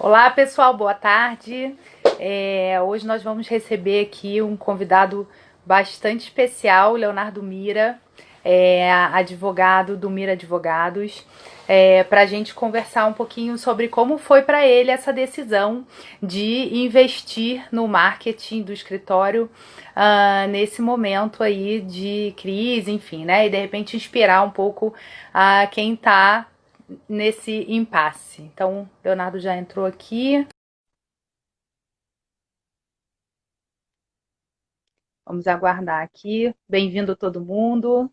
Olá, pessoal, boa tarde. Hoje nós vamos receber aqui um convidado bastante especial, Leonardo Mira, advogado do Mira Advogados, para a gente conversar um pouquinho sobre como foi para ele essa decisão de investir no marketing do escritório nesse momento aí de crise, enfim, né? E de repente inspirar um pouco quem está nesse impasse. Então, Leonardo já entrou aqui. Vamos aguardar aqui. Bem-vindo todo mundo.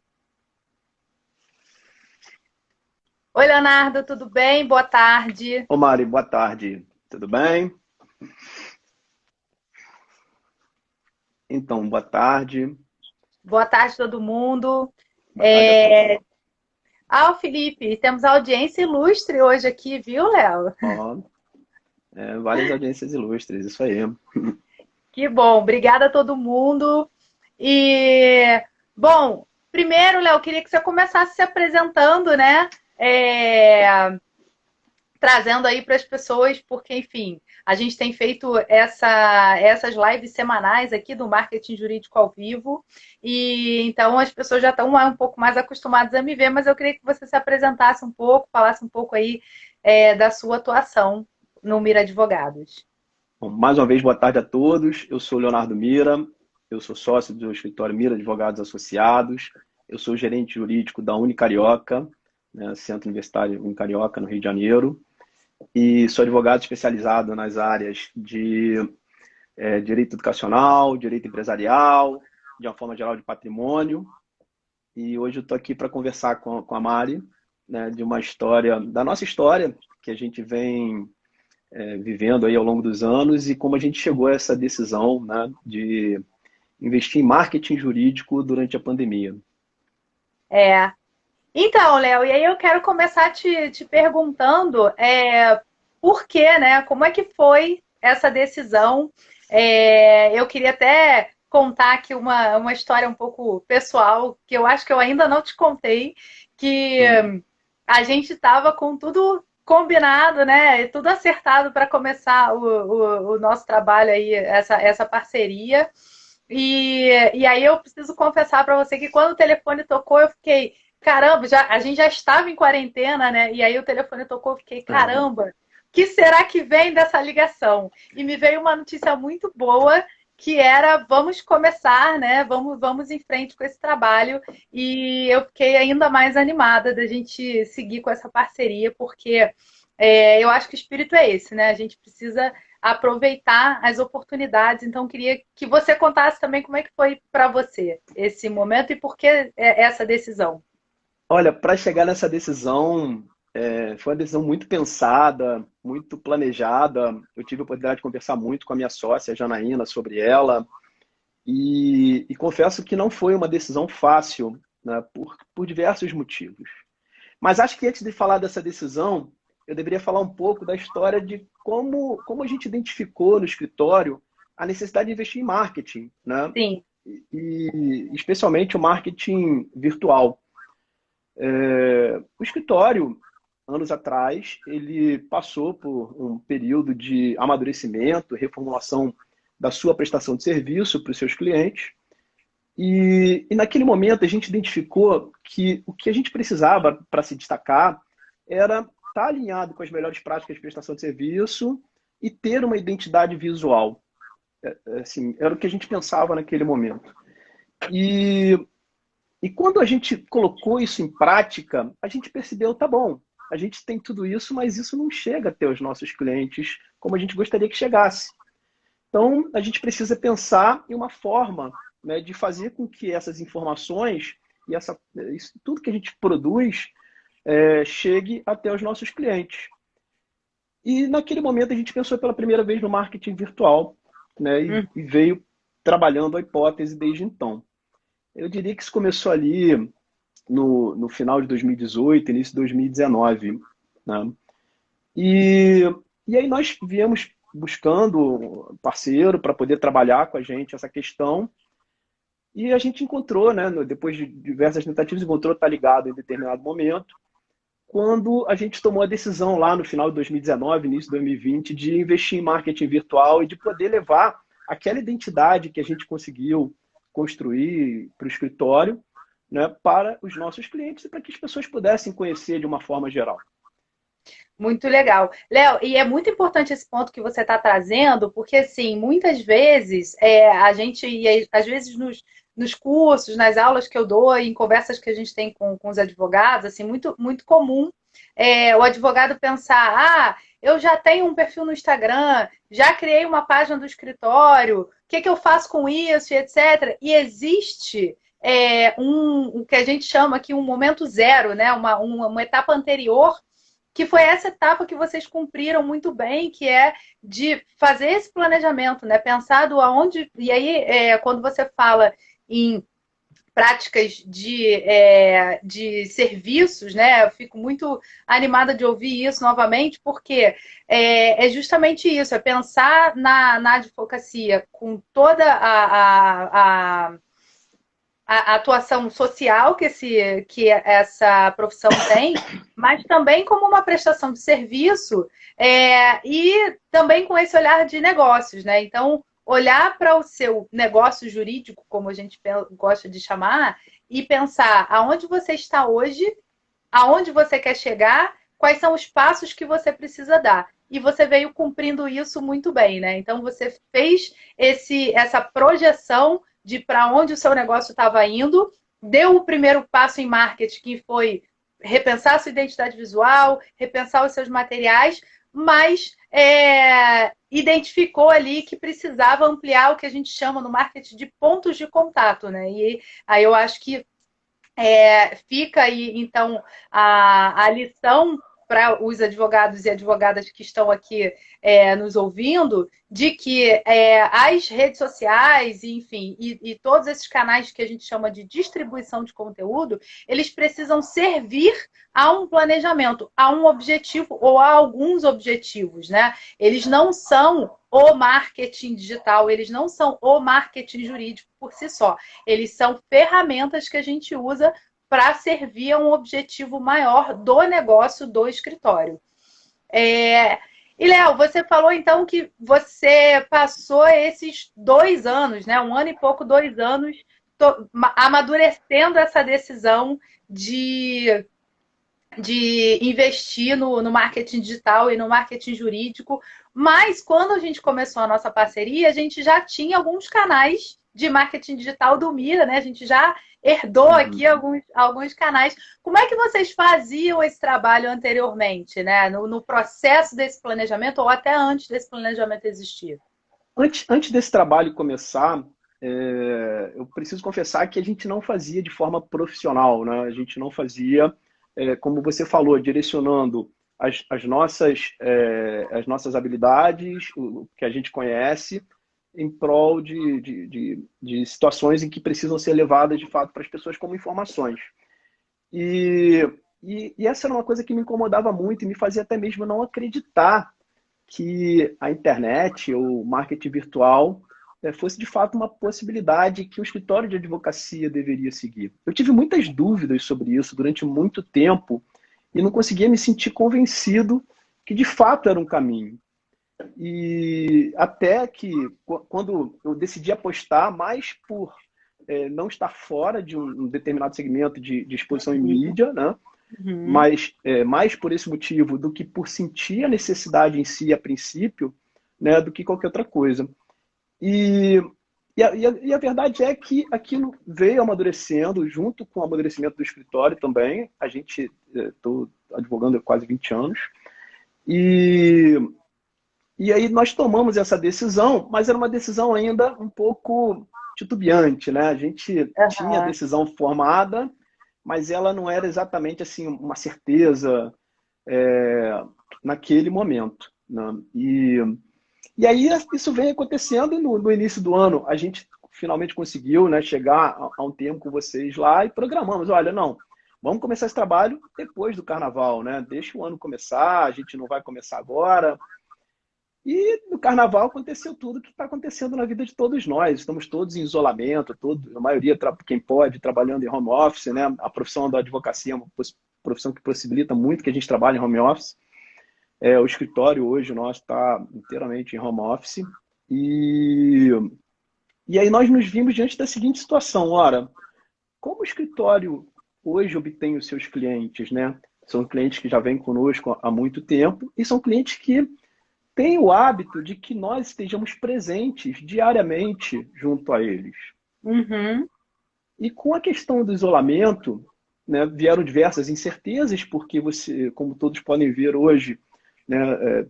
Oi, Leonardo, tudo bem? Boa tarde. Ô Mari, boa tarde. Tudo bem? Então, boa tarde. Boa tarde, todo mundo. Boa tarde a todos. O Felipe, temos audiência ilustre hoje aqui, viu, Léo? Ó, várias audiências ilustres, isso aí. Que bom, obrigada a todo mundo. E, bom, primeiro, Léo, queria que você começasse se apresentando, né? Trazendo aí para as pessoas, porque, enfim, a gente tem feito essas lives semanais aqui do Marketing Jurídico ao vivo, e então as pessoas já estão um pouco mais acostumadas a me ver, mas eu queria que você se apresentasse um pouco, falasse um pouco aí da sua atuação no Mira Advogados. Bom, mais uma vez, boa tarde a todos. Eu sou Leonardo Mira, eu sou sócio do escritório Mira Advogados Associados, eu sou gerente jurídico da Unicarioca, né, Centro Universitário Unicarioca, no Rio de Janeiro, e sou advogado especializado nas áreas de direito educacional, direito empresarial, de uma forma geral de patrimônio. E hoje eu estou aqui para conversar com a Mari, né, de uma história, da nossa história, que a gente vem vivendo aí ao longo dos anos e como a gente chegou a essa decisão, né, de investir em marketing jurídico durante a pandemia. É. Então, Léo, e aí eu quero começar te perguntando por quê, né? Como é que foi essa decisão? Eu queria até contar aqui uma história um pouco pessoal, que eu acho que eu ainda não te contei, que Hum. a gente estava com tudo combinado, né? E tudo acertado para começar o nosso trabalho aí, essa parceria. E aí eu preciso confessar para você que quando o telefone tocou, eu fiquei, caramba, a gente já estava em quarentena, né? E aí o telefone tocou, eu fiquei, Aham. caramba, o que será que vem dessa ligação? E me veio uma notícia muito boa, que era vamos começar, né? Vamos em frente com esse trabalho. E eu fiquei ainda mais animada da gente seguir com essa parceria, porque eu acho que o espírito é esse, né? A gente precisa aproveitar as oportunidades. Então, queria que você contasse também como é que foi para você esse momento e por que essa decisão. Olha, para chegar nessa decisão, foi uma decisão muito pensada, muito planejada. Eu tive a oportunidade de conversar muito com a minha sócia, Janaína, sobre ela. E confesso que não foi uma decisão fácil, né, por diversos motivos. Mas acho que antes de falar dessa decisão, eu deveria falar um pouco da história de como a gente identificou no escritório a necessidade de investir em marketing, né? Sim. E especialmente o marketing virtual. O escritório, anos atrás, ele passou por um período de amadurecimento, reformulação da sua prestação de serviço para os seus clientes. E naquele momento a gente identificou que o que a gente precisava para se destacar era estar alinhado com as melhores práticas de prestação de serviço e ter uma identidade visual. Assim, era o que a gente pensava naquele momento. E, e quando a gente colocou isso em prática, a gente percebeu, tá bom, a gente tem tudo isso, mas isso não chega até os nossos clientes como a gente gostaria que chegasse. Então, a gente precisa pensar em uma forma, né, de fazer com que essas informações e isso, tudo que a gente produz chegue até os nossos clientes. E naquele momento a gente pensou pela primeira vez no marketing virtual, né, e veio trabalhando a hipótese desde então. Eu diria que isso começou ali no final de 2018, início de 2019. Né? E, e aí nós viemos buscando parceiro para poder trabalhar com a gente essa questão. E a gente encontrou, né, depois de diversas tentativas, encontrou estar ligado em determinado momento. quando a gente tomou a decisão lá no final de 2019, início de 2020, de investir em marketing virtual e de poder levar aquela identidade que a gente conseguiu construir para o escritório, né, para os nossos clientes e para que as pessoas pudessem conhecer de uma forma geral. Muito legal. Léo, e é muito importante esse ponto que você está trazendo, porque, assim, muitas vezes a gente, às vezes nos cursos, nas aulas que eu dou, em conversas que a gente tem com os advogados, assim, muito, muito comum o advogado pensar, eu já tenho um perfil no Instagram, já criei uma página do escritório, o que que eu faço com isso, e etc. E existe o que a gente chama aqui um momento zero, né? Uma etapa anterior que foi essa etapa que vocês cumpriram muito bem, que é de fazer esse planejamento, né? Pensar do aonde. E aí, quando você fala em práticas de serviços, né? Eu fico muito animada de ouvir isso novamente, porque é justamente isso, é pensar na advocacia com toda a atuação social que essa profissão tem, mas também como uma prestação de serviço e também com esse olhar de negócios, né? Então, olhar para o seu negócio jurídico, como a gente gosta de chamar, e pensar aonde você está hoje, aonde você quer chegar, quais são os passos que você precisa dar. E você veio cumprindo isso muito bem, né? Então, você fez essa projeção de para onde o seu negócio estava indo, deu o primeiro passo em marketing, que foi repensar a sua identidade visual, repensar os seus materiais, mas identificou ali que precisava ampliar o que a gente chama no marketing de pontos de contato, né? E aí eu acho que fica aí, então, a lição para os advogados e advogadas que estão aqui nos ouvindo, de que as redes sociais, enfim, e todos esses canais que a gente chama de distribuição de conteúdo, eles precisam servir a um planejamento, a um objetivo ou a alguns objetivos, né? Eles não são o marketing digital, eles não são o marketing jurídico por si só. Eles são ferramentas que a gente usa para servir a um objetivo maior do negócio do escritório. E, Léo, você falou então que você passou esses 2 anos, né? 1 ano e pouco, 2 anos, amadurecendo essa decisão de investir no marketing digital e no marketing jurídico. Mas quando a gente começou a nossa parceria, a gente já tinha alguns canais de marketing digital do Mira, né? A gente já herdou aqui alguns canais. Como é que vocês faziam esse trabalho anteriormente, né? No processo desse planejamento ou até antes desse planejamento existir? Antes desse trabalho começar, eu preciso confessar que a gente não fazia de forma profissional, né? A gente não fazia, como você falou, direcionando as nossas habilidades, o que a gente conhece, em prol de situações em que precisam ser levadas, de fato, para as pessoas como informações. E essa era uma coisa que me incomodava muito e me fazia até mesmo não acreditar que a internet ou o marketing virtual fosse, de fato, uma possibilidade que o escritório de advocacia deveria seguir. Eu tive muitas dúvidas sobre isso durante muito tempo e não conseguia me sentir convencido que, de fato, era um caminho. E até que, quando eu decidi apostar mais por não estar fora de um determinado segmento de exposição em mídia, né? Mas mais por esse motivo do que por sentir a necessidade em si, a princípio, né, do que qualquer outra coisa. E a verdade é que aquilo veio amadurecendo, junto com o amadurecimento do escritório também. A gente, estou advogando há quase 20 anos. E aí nós tomamos essa decisão, mas era uma decisão ainda um pouco titubeante, né? A gente tinha a decisão formada, mas ela não era exatamente assim uma certeza naquele momento, né? E aí isso vem acontecendo no início do ano. A gente finalmente conseguiu, né, chegar a um tempo com vocês lá e programamos. Olha, não, vamos começar esse trabalho depois do carnaval, né? Deixa o ano começar, a gente não vai começar agora. E no carnaval aconteceu tudo que está acontecendo na vida de todos nós. Estamos todos em isolamento, a maioria, quem pode, trabalhando em home office, né? A profissão da advocacia é uma profissão que possibilita muito que a gente trabalhe em home office. O escritório hoje nosso está inteiramente em home office. E, e aí nós nos vimos diante da seguinte situação. Ora, como o escritório hoje obtém os seus clientes, né? São clientes que já vêm conosco há muito tempo e são clientes que têm o hábito de que nós estejamos presentes diariamente junto a eles. Uhum. E com a questão do isolamento, né, vieram diversas incertezas, porque você, como todos podem ver hoje, né,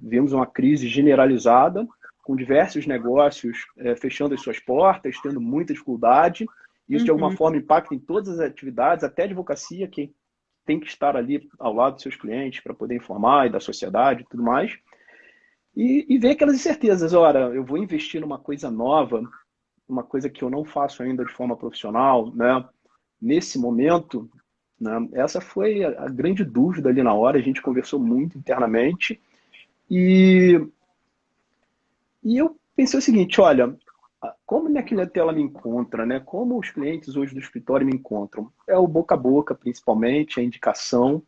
vemos uma crise generalizada, com diversos negócios fechando as suas portas, tendo muita dificuldade. Isso, de alguma forma, impacta em todas as atividades, até a advocacia, que tem que estar ali ao lado dos seus clientes para poder informar e da sociedade e tudo mais. E ver aquelas incertezas. Ora, eu vou investir numa coisa nova, uma coisa que eu não faço ainda de forma profissional, né? Nesse momento, né? Essa foi a grande dúvida ali na hora. A gente conversou muito internamente e eu pensei o seguinte: olha, como minha clientela me encontra, né? Como os clientes hoje do escritório me encontram? É o boca a boca, principalmente, a indicação,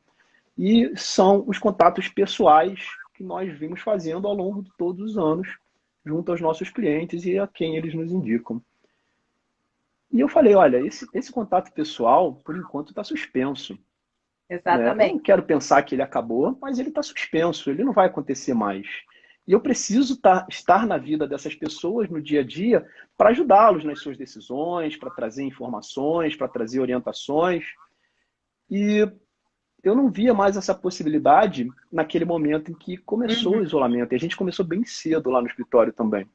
e são os contatos pessoais que nós vimos fazendo ao longo de todos os anos, junto aos nossos clientes e a quem eles nos indicam. E eu falei, olha, esse contato pessoal, por enquanto, está suspenso. Né? Eu não Exatamente. quero pensar que ele acabou, mas ele está suspenso, ele não vai acontecer mais. E eu preciso estar na vida dessas pessoas no dia a dia para ajudá-los nas suas decisões, para trazer informações, para trazer orientações. E eu não via mais essa possibilidade naquele momento em que começou Uhum. o isolamento. E a gente começou bem cedo lá no escritório também.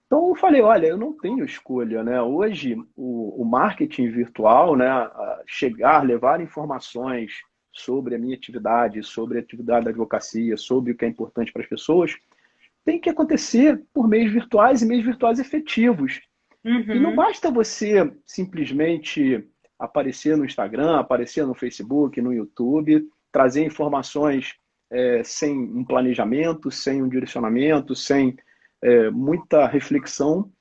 Então eu falei, olha, eu não tenho escolha, né? Hoje o marketing virtual, né, chegar, levar informações sobre a minha atividade, sobre a atividade da advocacia, sobre o que é importante para as pessoas, tem que acontecer por meios virtuais e meios virtuais efetivos. E não Uhum. basta você simplesmente aparecer no Instagram, aparecer no Facebook, no YouTube, trazer informações sem um planejamento, sem um direcionamento, sem muita reflexão,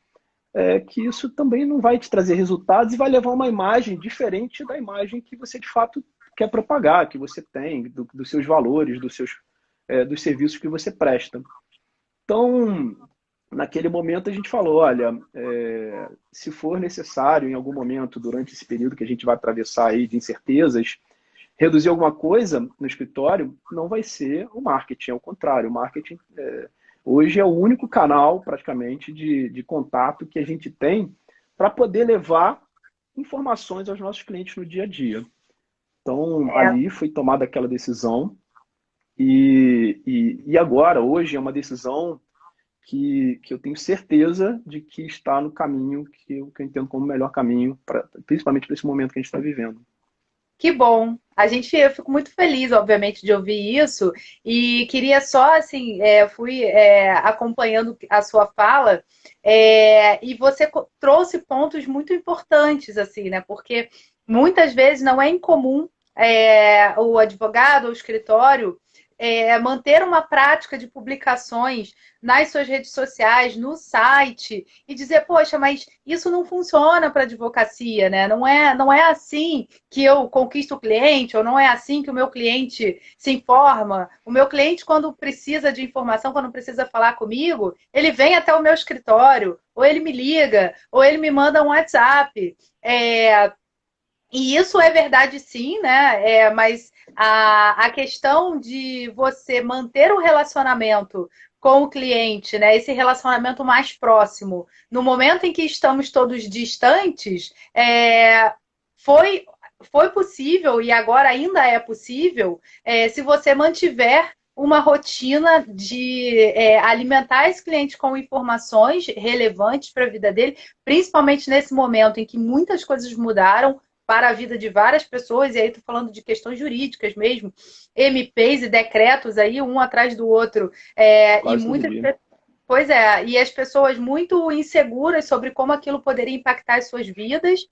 que isso também não vai te trazer resultados e vai levar uma imagem diferente da imagem que você de fato quer propagar, que você tem, dos seus valores, dos serviços que você presta. Então, naquele momento a gente falou, olha, se for necessário em algum momento durante esse período que a gente vai atravessar aí de incertezas, reduzir alguma coisa no escritório, não vai ser o marketing, é o contrário. O marketing hoje é o único canal praticamente de contato que a gente tem para poder levar informações aos nossos clientes no dia a dia. Então, É. ali foi tomada aquela decisão e agora, hoje, é uma decisão que eu tenho certeza de que está no caminho que eu entendo como o melhor caminho, principalmente para esse momento que a gente está vivendo. Que bom. Eu fico muito feliz, obviamente, de ouvir isso. E queria só, assim, fui acompanhando a sua fala, e você trouxe pontos muito importantes, assim, né? Porque muitas vezes não é incomum o advogado ou o escritório manter uma prática de publicações nas suas redes sociais, no site, e dizer, poxa, mas isso não funciona para advocacia, né? Não é assim que eu conquisto o cliente, ou não é assim que o meu cliente se informa. O meu cliente, quando precisa de informação, quando precisa falar comigo, ele vem até o meu escritório, ou ele me liga, ou ele me manda um WhatsApp. E isso é verdade, sim, né? Mas a questão de você manter o relacionamento com o cliente, né? Esse relacionamento mais próximo, no momento em que estamos todos distantes, foi, foi possível e agora ainda é possível, se você mantiver uma rotina de alimentar esse cliente com informações relevantes para a vida dele, principalmente nesse momento em que muitas coisas mudaram para a vida de várias pessoas, e aí estou falando de questões jurídicas mesmo, MPs e decretos aí, um atrás do outro, e Quase todo muitas dia. Pois é, e as pessoas muito inseguras sobre como aquilo poderia impactar as suas vidas,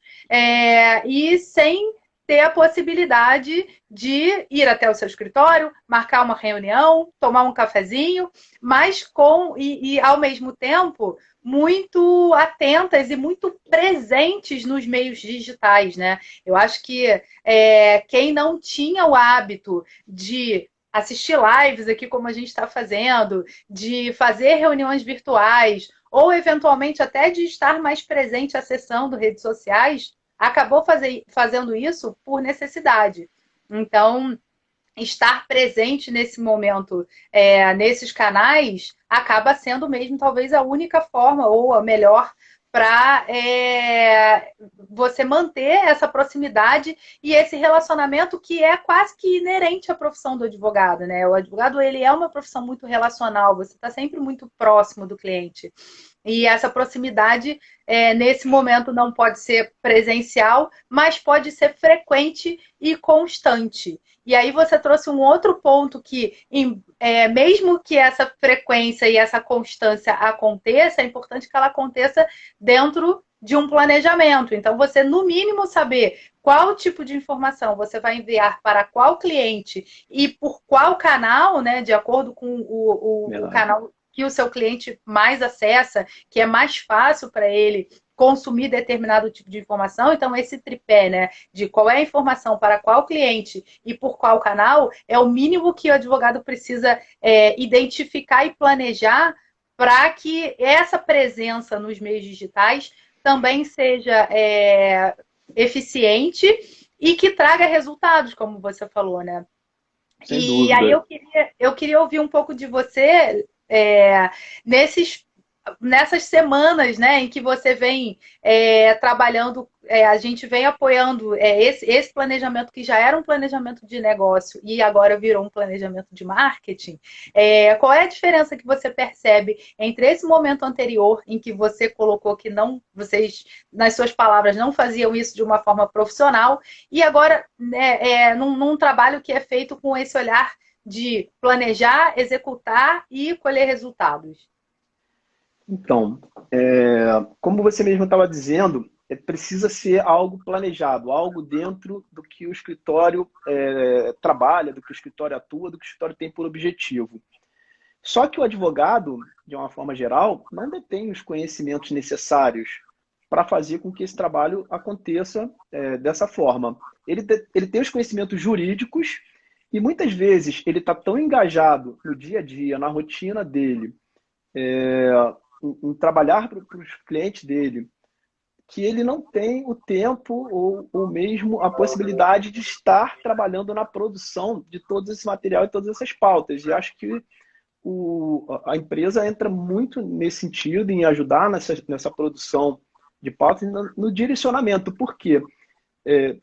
e sem ter a possibilidade de ir até o seu escritório, marcar uma reunião, tomar um cafezinho, mas ao mesmo tempo muito atentas e muito presentes nos meios digitais, né? Eu acho que quem não tinha o hábito de assistir lives aqui como a gente está fazendo, de fazer reuniões virtuais, ou eventualmente até de estar mais presente acessando redes sociais, acabou fazendo isso por necessidade. Então, estar presente nesse momento, nesses canais, acaba sendo mesmo talvez a única forma ou a melhor para você manter essa proximidade e esse relacionamento que é quase que inerente à profissão do advogado, né? O advogado, ele é uma profissão muito relacional, você está sempre muito próximo do cliente. E essa proximidade, nesse momento, não pode ser presencial, mas pode ser frequente e constante. E aí você trouxe um outro ponto que, mesmo que essa frequência e essa constância aconteça, é importante que ela aconteça dentro de um planejamento. Então, você, no mínimo, saber qual tipo de informação você vai enviar para qual cliente e por qual canal, né, de acordo com o canal que o seu cliente mais acessa, que é mais fácil para ele consumir determinado tipo de informação. Então, esse tripé, né, de qual é a informação para qual cliente e por qual canal, é o mínimo que o advogado precisa identificar e planejar para que essa presença nos meios digitais também seja eficiente e que traga resultados, como você falou, né? Sem E dúvida. aí eu queria ouvir um pouco de você nessas semanas, né, em que você vem trabalhando, a gente vem apoiando esse planejamento que já era um planejamento de negócio e agora virou um planejamento de marketing. Qual é a diferença que você percebe entre esse momento anterior, em que você colocou que vocês, nas suas palavras, não faziam isso de uma forma profissional, e agora num trabalho que é feito com esse olhar de planejar, executar e colher resultados? Então, como você mesmo estava dizendo, precisa ser algo planejado, algo dentro do que o escritório trabalha, do que o escritório atua, do que o escritório tem por objetivo. Só que o advogado, de uma forma geral, não detém os conhecimentos necessários para fazer com que esse trabalho aconteça dessa forma. Ele tem os conhecimentos jurídicos e muitas vezes ele está tão engajado no dia a dia, na rotina dele, em trabalhar para os clientes dele, que ele não tem o tempo ou mesmo a possibilidade de estar trabalhando na produção de todo esse material e todas essas pautas. E acho que a empresa entra muito nesse sentido, em ajudar nessa produção de pautas e no direcionamento. Por quê?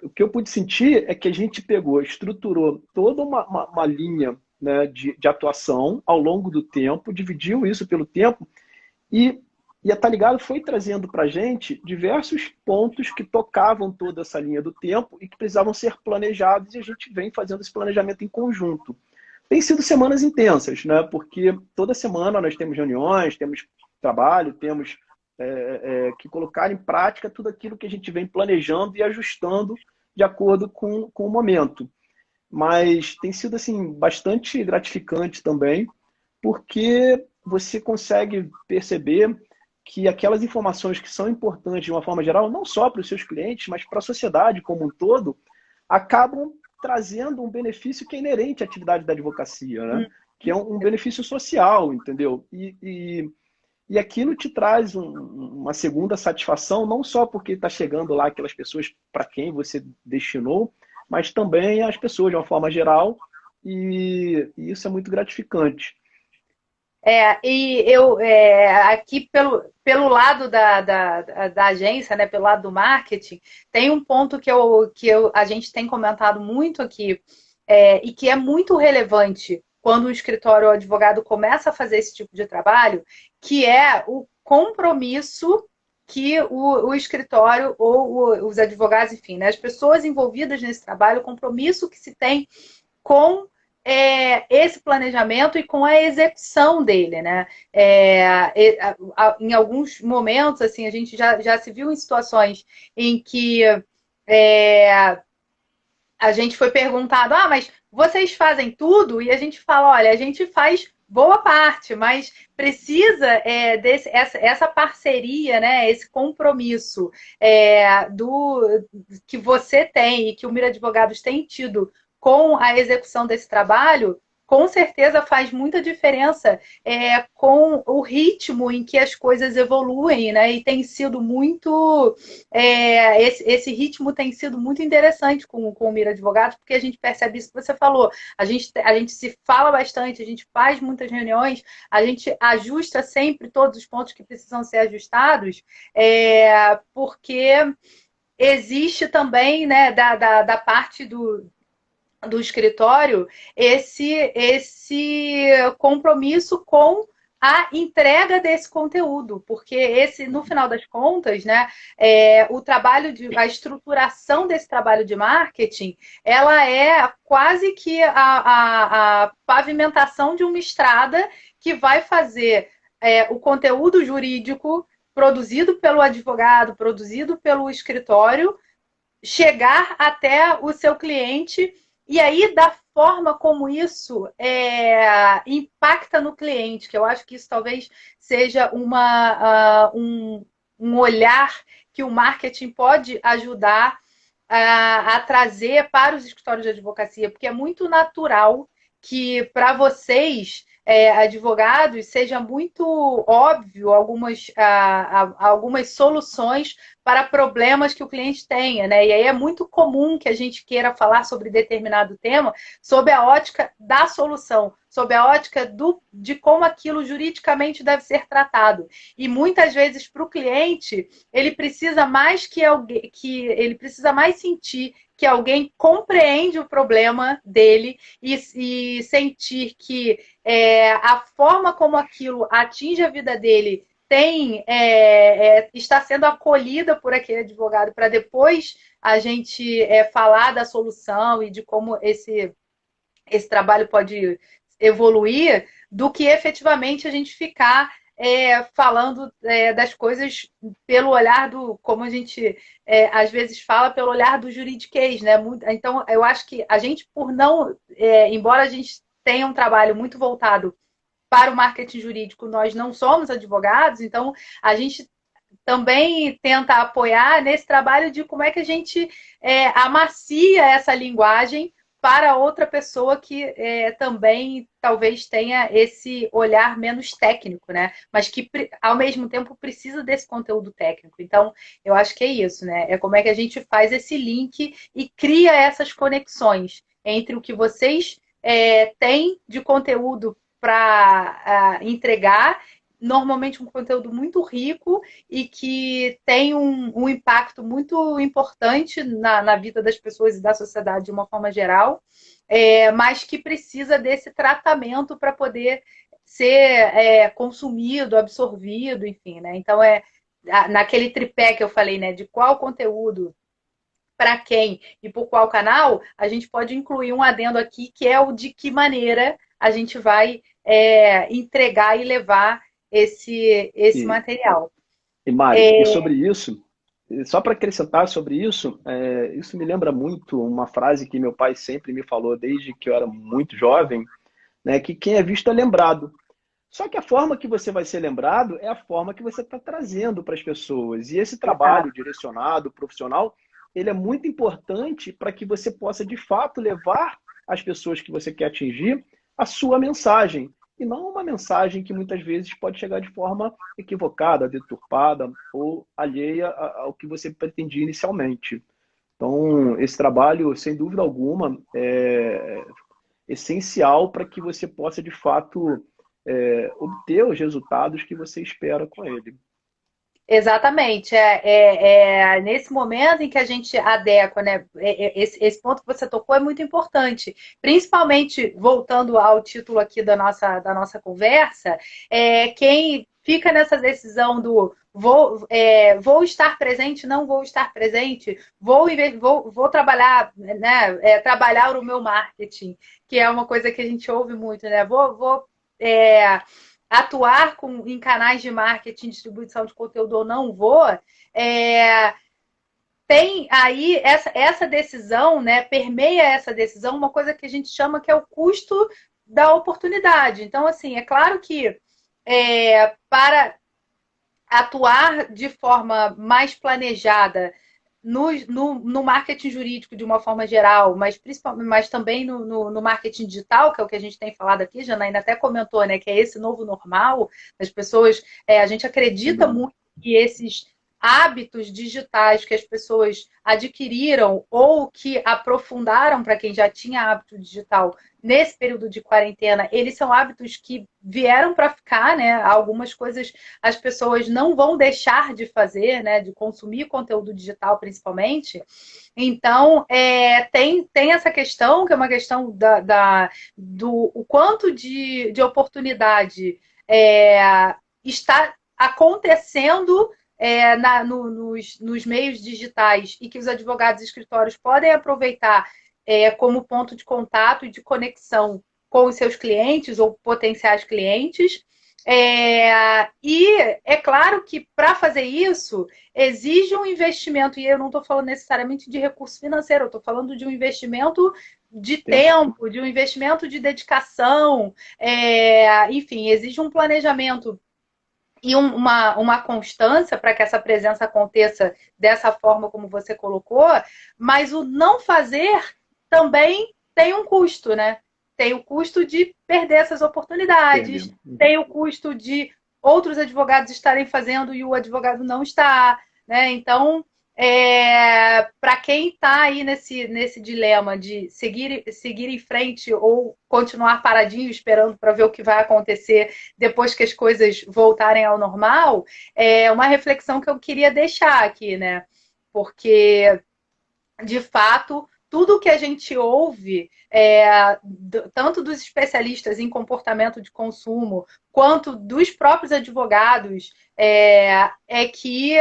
O que eu pude sentir é que a gente estruturou toda uma linha, né, de atuação ao longo do tempo, dividiu isso pelo tempo e a Tá Ligado foi trazendo para a gente diversos pontos que tocavam toda essa linha do tempo e que precisavam ser planejados, e a gente vem fazendo esse planejamento em conjunto. Tem sido semanas intensas, né? Porque toda semana nós temos reuniões, temos trabalho, temos que colocar em prática tudo aquilo que a gente vem planejando e ajustando de acordo com o momento. Mas tem sido assim, bastante gratificante também, porque você consegue perceber que aquelas informações que são importantes de uma forma geral, não só para os seus clientes, mas para a sociedade como um todo, acabam trazendo um benefício que é inerente à atividade da advocacia, né? Que é um benefício social, entendeu? E aquilo te traz uma segunda satisfação, não só porque está chegando lá aquelas pessoas para quem você destinou, mas também as pessoas de uma forma geral, e isso é muito gratificante. E eu, aqui pelo lado da agência, né, pelo lado do marketing, tem um ponto a gente tem comentado muito aqui, e que é muito relevante quando o escritório ou o advogado começa a fazer esse tipo de trabalho, que é o compromisso que o escritório ou os advogados, enfim, né, as pessoas envolvidas nesse trabalho, o compromisso que se tem com esse planejamento e com a execução dele, né? Em alguns momentos, assim, a gente já se viu em situações em que a gente foi perguntado, mas vocês fazem tudo? E a gente fala, olha, a gente faz boa parte, mas precisa essa parceria, né, esse compromisso que você tem e que o Mira Advogados tem tido com a execução desse trabalho, com certeza faz muita diferença com o ritmo em que as coisas evoluem, né? E tem sido muito. Esse ritmo tem sido muito interessante com o Mira Advogados, porque a gente percebe isso que você falou. A gente se fala bastante, a gente faz muitas reuniões, a gente ajusta sempre todos os pontos que precisam ser ajustados, porque existe também, né, da parte do escritório esse compromisso com a entrega desse conteúdo, porque esse, no final das contas, né, a estruturação desse trabalho de marketing, ela é quase que a pavimentação de uma estrada que vai fazer o conteúdo jurídico produzido pelo advogado, produzido pelo escritório, chegar até o seu cliente e aí da forma como isso impacta no cliente, que eu acho que isso talvez seja um olhar que o marketing pode ajudar a trazer para os escritórios de advocacia, porque é muito natural que para vocês, advogados, seja muito óbvio algumas soluções para problemas que o cliente tenha, né? E aí é muito comum que a gente queira falar sobre determinado tema sob a ótica da solução, sob a ótica de como aquilo juridicamente deve ser tratado. E muitas vezes para o cliente, ele precisa mais ele precisa mais sentir que alguém compreende o problema dele e sentir que a forma como aquilo atinge a vida dele está sendo acolhida por aquele advogado para depois a gente falar da solução e de como esse trabalho pode evoluir, do que efetivamente a gente ficar falando das coisas pelo olhar como a gente às vezes fala, pelo olhar do juridiquês, né? Então, eu acho que a gente, por não, embora a gente tenha um trabalho muito voltado para o marketing jurídico, nós não somos advogados, então a gente também tenta apoiar nesse trabalho de como é que a gente amacia essa linguagem para outra pessoa que também talvez tenha esse olhar menos técnico, né? Mas que, ao mesmo tempo, precisa desse conteúdo técnico. Então, eu acho que é isso, né? É como é que a gente faz esse link e cria essas conexões entre o que vocês têm de conteúdo para entregar, normalmente um conteúdo muito rico e que tem um impacto muito importante na vida das pessoas e da sociedade de uma forma geral, mas que precisa desse tratamento para poder ser consumido, absorvido, enfim, né? Então, naquele tripé que eu falei, né, de qual conteúdo para quem e por qual canal, a gente pode incluir um adendo aqui, que é o de que maneira a gente vai entregar e levar esse E, material. e Mari, e sobre isso, só para acrescentar sobre isso, isso me lembra muito uma frase que meu pai sempre me falou desde que eu era muito jovem, né, que quem é visto é lembrado. Só que a forma que você vai ser lembrado é a forma que você está trazendo para as pessoas. E esse Exato. trabalho direcionado, profissional, ele é muito importante para que você possa, de fato, levar às pessoas que você quer atingir a sua mensagem. E não uma mensagem que muitas vezes pode chegar de forma equivocada, deturpada ou alheia ao que você pretendia inicialmente. Então, esse trabalho, sem dúvida alguma, é essencial para que você possa, de fato, obter os resultados que você espera com ele. Exatamente. Nesse momento em que a gente adequa, né? Esse ponto que você tocou é muito importante. Principalmente, voltando ao título aqui da nossa conversa, quem fica nessa decisão do vou estar presente, não vou estar presente, vou trabalhar, né? Trabalhar o meu marketing, que é uma coisa que a gente ouve muito, né? Atuar em canais de marketing, distribuição de conteúdo ou não vou, tem aí essa decisão, né, permeia essa decisão uma coisa que a gente chama que é o custo da oportunidade. Então, assim, é claro que para atuar de forma mais planejada no marketing jurídico de uma forma geral, mas principalmente, mas também no marketing digital, que é o que a gente tem falado aqui, Janaína até comentou, né, que é esse novo normal, as pessoas, a gente acredita muito que esses hábitos digitais que as pessoas adquiriram ou que aprofundaram para quem já tinha hábito digital nesse período de quarentena, eles são hábitos que vieram para ficar, né? Algumas coisas as pessoas não vão deixar de fazer, né? De consumir conteúdo digital, principalmente. Então, tem essa questão, que é uma questão do o quanto de oportunidade está acontecendo nos meios digitais e que os advogados e escritórios podem aproveitar como ponto de contato e de conexão com os seus clientes ou potenciais clientes. E é claro que para fazer isso exige um investimento, e eu não estou falando necessariamente de recurso financeiro, eu estou falando de um investimento de tempo, de um investimento de dedicação, enfim, exige um planejamento e uma constância para que essa presença aconteça dessa forma como você colocou, mas o não fazer também tem um custo, né? Tem o custo de perder essas oportunidades, tem o custo de outros advogados estarem fazendo e o advogado não está, né? Então, para quem está aí nesse dilema de seguir em frente ou continuar paradinho esperando para ver o que vai acontecer depois que as coisas voltarem ao normal, é uma reflexão que eu queria deixar aqui, né? Porque, de fato, tudo que a gente ouve, tanto dos especialistas em comportamento de consumo, quanto dos próprios advogados, que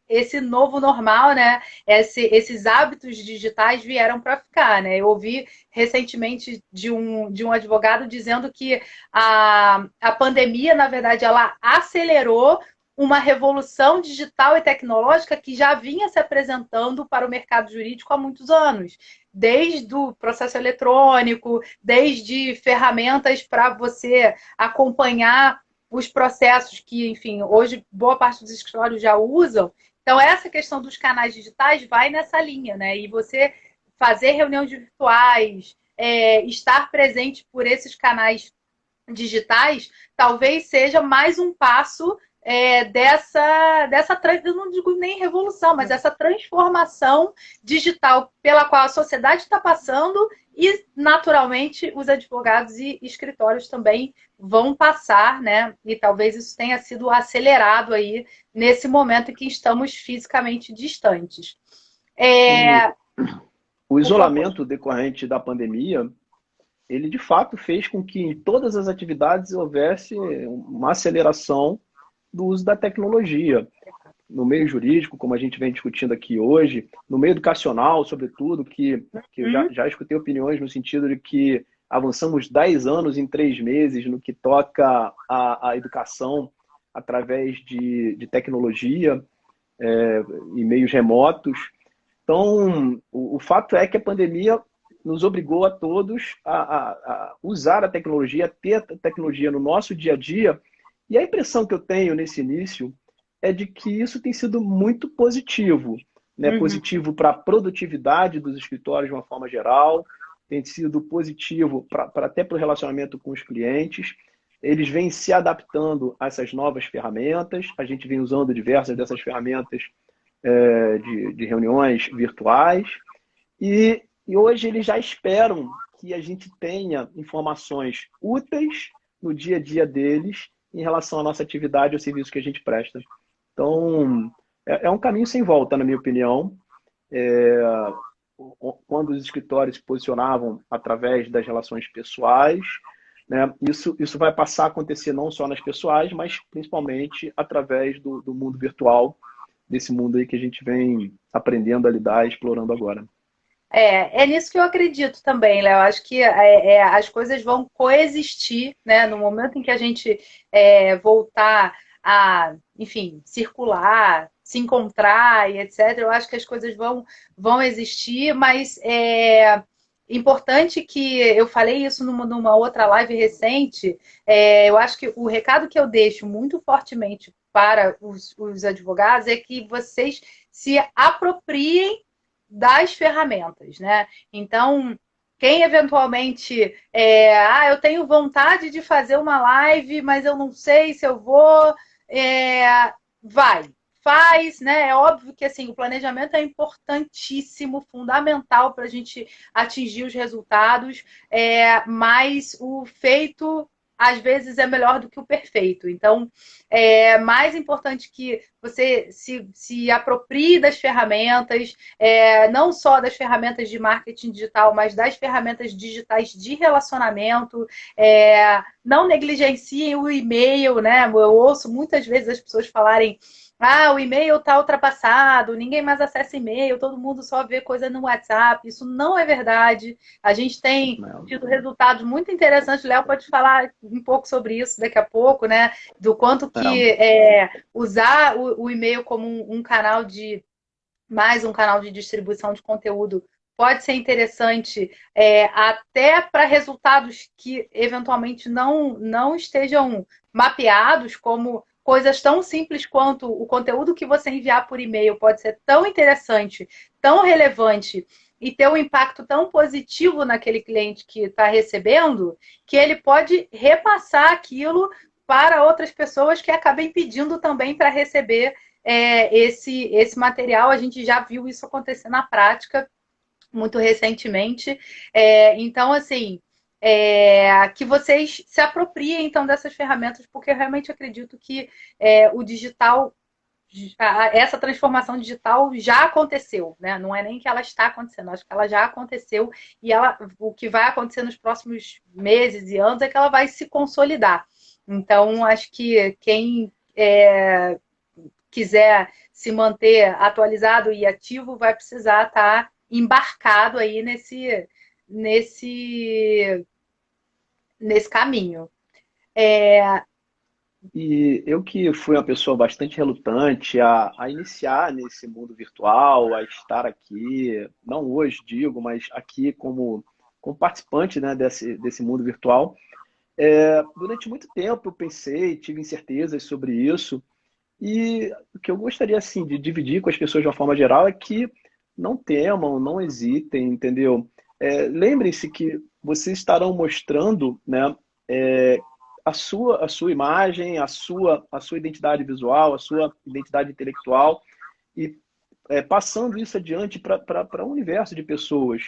esse novo normal, né, esses hábitos digitais vieram para ficar. Né? Eu ouvi recentemente de um advogado dizendo que a pandemia, na verdade, ela acelerou uma revolução digital e tecnológica que já vinha se apresentando para o mercado jurídico há muitos anos. Desde o processo eletrônico, desde ferramentas para você acompanhar os processos que, enfim, hoje boa parte dos escritórios já usam. Então, essa questão dos canais digitais vai nessa linha, né? E você fazer reuniões virtuais, estar presente por esses canais digitais, talvez seja mais um passo eu não digo nem revolução, mas essa transformação digital pela qual a sociedade está passando e, naturalmente, os advogados e escritórios também vão passar, né? E talvez isso tenha sido acelerado aí nesse momento em que estamos fisicamente distantes. O isolamento decorrente da pandemia, ele de fato fez com que em todas as atividades houvesse uma aceleração do uso da tecnologia. No meio jurídico, como a gente vem discutindo aqui hoje, no meio educacional, sobretudo, que eu já escutei opiniões no sentido de que avançamos 10 anos em 3 meses no que toca à educação através de tecnologia e meios remotos. Então, o fato é que a pandemia nos obrigou a todos a usar a tecnologia, a ter a tecnologia no nosso dia a dia. E a impressão que eu tenho nesse início é de que isso tem sido muito positivo, né? Positivo para a produtividade dos escritórios de uma forma geral, tem sido positivo até para o relacionamento com os clientes. Eles vêm se adaptando a essas novas ferramentas, a gente vem usando diversas dessas ferramentas de reuniões virtuais, e hoje eles já esperam que a gente tenha informações úteis no dia a dia deles em relação à nossa atividade ou serviço que a gente presta. Então, é um caminho sem volta, na minha opinião. Quando os escritórios se posicionavam através das relações pessoais, né, isso vai passar a acontecer não só nas pessoais, mas principalmente através do mundo virtual, desse mundo aí que a gente vem aprendendo a lidar e explorando agora. É nisso que eu acredito também, Léo. Acho que as coisas vão coexistir, né? No momento em que a gente voltar a, enfim, circular, se encontrar e etc. Eu acho que as coisas vão existir, mas é importante que eu falei isso numa outra live recente. Eu acho que o recado que eu deixo muito fortemente para os advogados é que vocês se apropriem das ferramentas, né? Então, quem eventualmente eu tenho vontade de fazer uma live, mas eu não sei se eu vou, vai, faz, né? É óbvio que assim, o planejamento é importantíssimo, fundamental para a gente atingir os resultados, mas o feito às vezes é melhor do que o perfeito. Então, é mais importante que você se aproprie das ferramentas, não só das ferramentas de marketing digital, mas das ferramentas digitais de relacionamento. Não negligenciem o e-mail, né? Eu ouço muitas vezes as pessoas falarem: o e-mail está ultrapassado, ninguém mais acessa e-mail, todo mundo só vê coisa no WhatsApp. Isso não é verdade. A gente tem tido resultados muito interessantes. O Léo pode falar um pouco sobre isso daqui a pouco, né? Do quanto que usar o e-mail como um canal de mais um canal de distribuição de conteúdo pode ser interessante, até para resultados que eventualmente não estejam mapeados, como coisas tão simples quanto o conteúdo que você enviar por e-mail pode ser tão interessante, tão relevante e ter um impacto tão positivo naquele cliente que está recebendo, que ele pode repassar aquilo para outras pessoas que acabem pedindo também para receber esse material. A gente já viu isso acontecer na prática muito recentemente. Então, assim, que vocês se apropriem então dessas ferramentas, porque eu realmente acredito que o digital, essa transformação digital já aconteceu, né? Não é nem que ela está acontecendo, acho que ela já aconteceu e o que vai acontecer nos próximos meses e anos é que ela vai se consolidar. Então, acho que quem quiser se manter atualizado e ativo, vai precisar estar embarcado aí nesse caminho. E eu que fui uma pessoa bastante relutante a iniciar nesse mundo virtual, a estar aqui, não hoje, digo, mas aqui como participante, né, desse mundo virtual. Durante muito tempo eu pensei, tive incertezas sobre isso, e o que eu gostaria assim, de dividir com as pessoas de uma forma geral é que não temam, não hesitem, entendeu? Lembrem-se que vocês estarão mostrando, né, a sua imagem, a sua identidade visual, a sua identidade intelectual e passando isso adiante para um universo de pessoas.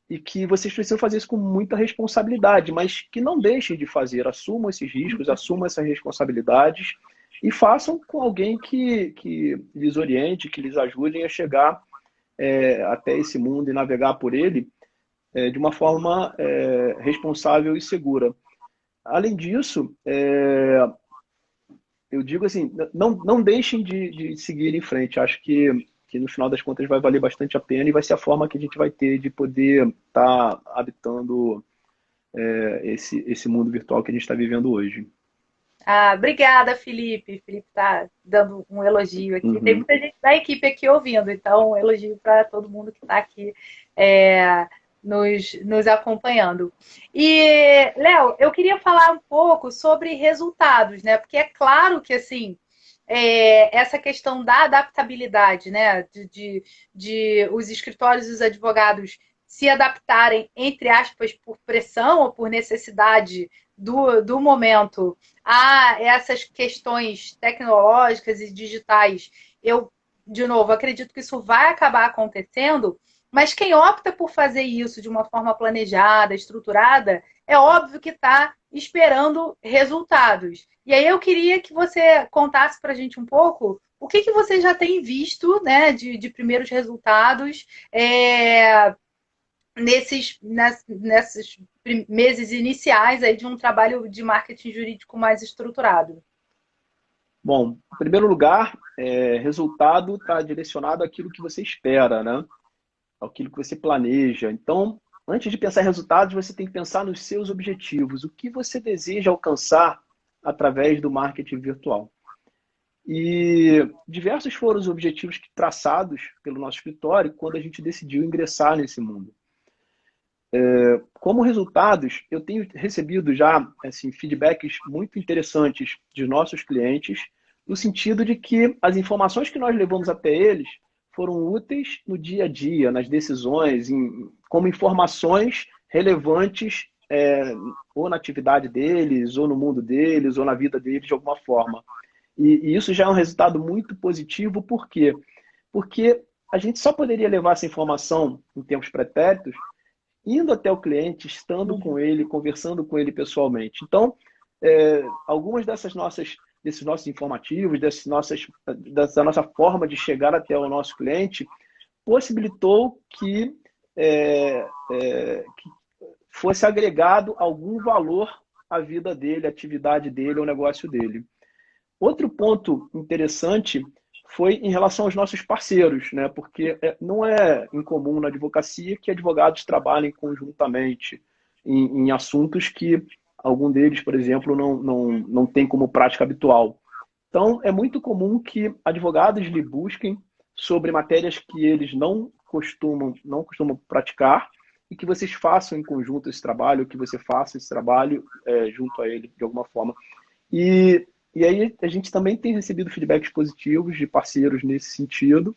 E que vocês precisam fazer isso com muita responsabilidade, mas que não deixem de fazer, assumam esses riscos, assumam essas responsabilidades e façam com alguém que lhes oriente, que lhes ajudem a chegar até esse mundo e navegar por ele de uma forma responsável e segura. Além disso, eu digo assim, não deixem de seguir em frente. Acho que no final das contas vai valer bastante a pena e vai ser a forma que a gente vai ter de poder estar habitando esse mundo virtual que a gente está vivendo hoje. Obrigada, Felipe. Felipe está dando um elogio aqui. Tem Uhum. muita gente da equipe aqui ouvindo, então um elogio para todo mundo que está aqui é, nos acompanhando. E, Léo, eu queria falar um pouco sobre resultados, né? Porque é claro que assim, essa questão da adaptabilidade, né? De os escritórios e os advogados se adaptarem, entre aspas, por pressão ou por necessidade do momento a essas questões tecnológicas e digitais. Eu, de novo, acredito que isso vai acabar acontecendo, mas quem opta por fazer isso de uma forma planejada, estruturada, é óbvio que está esperando resultados. E aí eu queria que você contasse para a gente um pouco o que você já tem visto, né, de primeiros resultados nesses meses iniciais aí de um trabalho de marketing jurídico mais estruturado. Bom, em primeiro lugar, resultado está direcionado àquilo que você espera, né? Àquilo que você planeja. Então, antes de pensar em resultados, você tem que pensar nos seus objetivos. O que você deseja alcançar através do marketing virtual? E diversos foram os objetivos traçados pelo nosso escritório quando a gente decidiu ingressar nesse mundo. Como resultados, eu tenho recebido já assim, feedbacks muito interessantes de nossos clientes, no sentido de que as informações que nós levamos até eles foram úteis no dia a dia, nas decisões, como informações relevantes ou na atividade deles, ou no mundo deles, ou na vida deles de alguma forma. E isso já é um resultado muito positivo, por quê? Porque a gente só poderia levar essa informação em tempos pretéritos indo até o cliente, estando com ele, conversando com ele pessoalmente. Então, algumas desses nossos informativos, dessa nossa forma de chegar até o nosso cliente, possibilitou que fosse agregado algum valor à vida dele, à atividade dele, ao negócio dele. Outro ponto interessante foi em relação aos nossos parceiros, né? Porque não é incomum na advocacia que advogados trabalhem conjuntamente em assuntos que algum deles, por exemplo, não tem como prática habitual. Então, é muito comum que advogados lhe busquem sobre matérias que eles não costumam praticar e que vocês façam em conjunto esse trabalho, que você faça esse trabalho junto a ele, de alguma forma. E aí a gente também tem recebido feedbacks positivos de parceiros nesse sentido.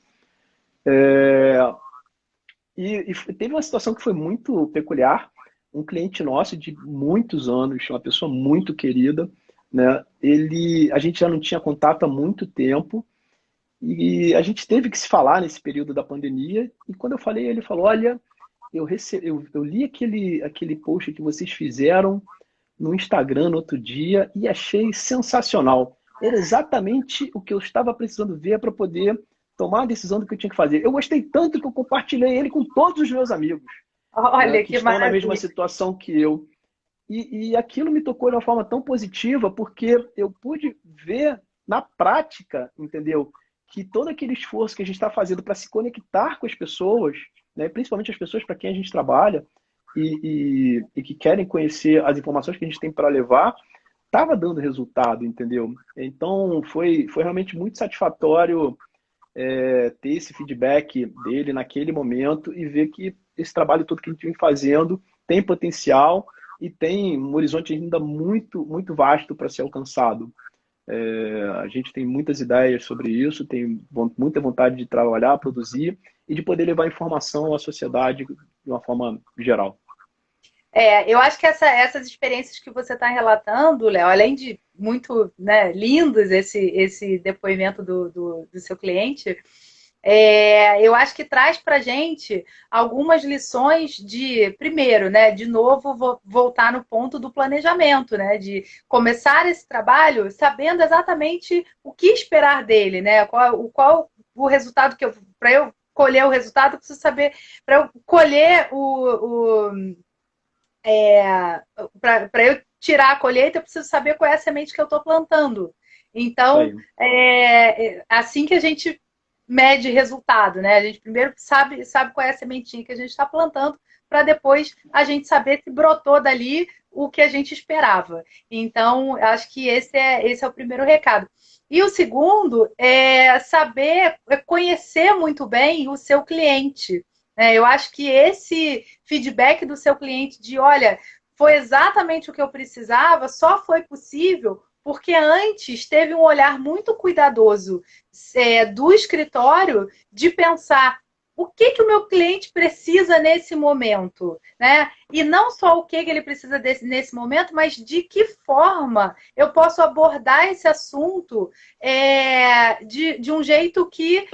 E teve uma situação que foi muito peculiar. Um cliente nosso de muitos anos, uma pessoa muito querida, né? A gente já não tinha contato há muito tempo e a gente teve que se falar nesse período da pandemia. E quando eu falei, ele falou: Olha, eu li aquele post que vocês fizeram no Instagram no outro dia e achei sensacional. Era exatamente o que eu estava precisando ver para poder tomar a decisão do que eu tinha que fazer. Eu gostei tanto que eu compartilhei ele com todos os meus amigos, né, Olha que que estão na mesma maravilha. situação que eu. E aquilo me tocou de uma forma tão positiva, porque eu pude ver na prática, entendeu? Que todo aquele esforço que a gente está fazendo para se conectar com as pessoas, né, principalmente as pessoas para quem a gente trabalha, e que querem conhecer as informações que a gente tem para levar, estava dando resultado, entendeu? Então foi realmente muito satisfatório ter esse feedback dele naquele momento e ver que esse trabalho todo que a gente vem fazendo tem potencial e tem um horizonte ainda muito, muito vasto para ser alcançado. A gente tem muitas ideias sobre isso, tem muita vontade de trabalhar, produzir e de poder levar informação à sociedade de uma forma geral. Eu acho que essas experiências que você está relatando, Léo, além de muito, né, lindos esse depoimento do seu cliente, eu acho que traz para a gente algumas lições primeiro, né, de novo, voltar no ponto do planejamento, né, de começar esse trabalho sabendo exatamente o que esperar dele, né, qual o resultado para eu colher o resultado, eu preciso saber, para eu colher para eu tirar a colheita, eu preciso saber qual é a semente que eu estou plantando. Isso Então, aí. assim que a gente mede resultado, né? A gente primeiro sabe qual é a sementinha que a gente está plantando, para depois a gente saber se brotou dali o que a gente esperava. Então, acho que esse é o primeiro recado. E o segundo é saber conhecer muito bem o seu cliente. Eu acho que esse feedback do seu cliente de, olha, foi exatamente o que eu precisava, só foi possível porque antes teve um olhar muito cuidadoso do escritório de pensar o que o meu cliente precisa nesse momento, né? E não só o que ele precisa nesse momento, mas de que forma eu posso abordar esse assunto de um jeito que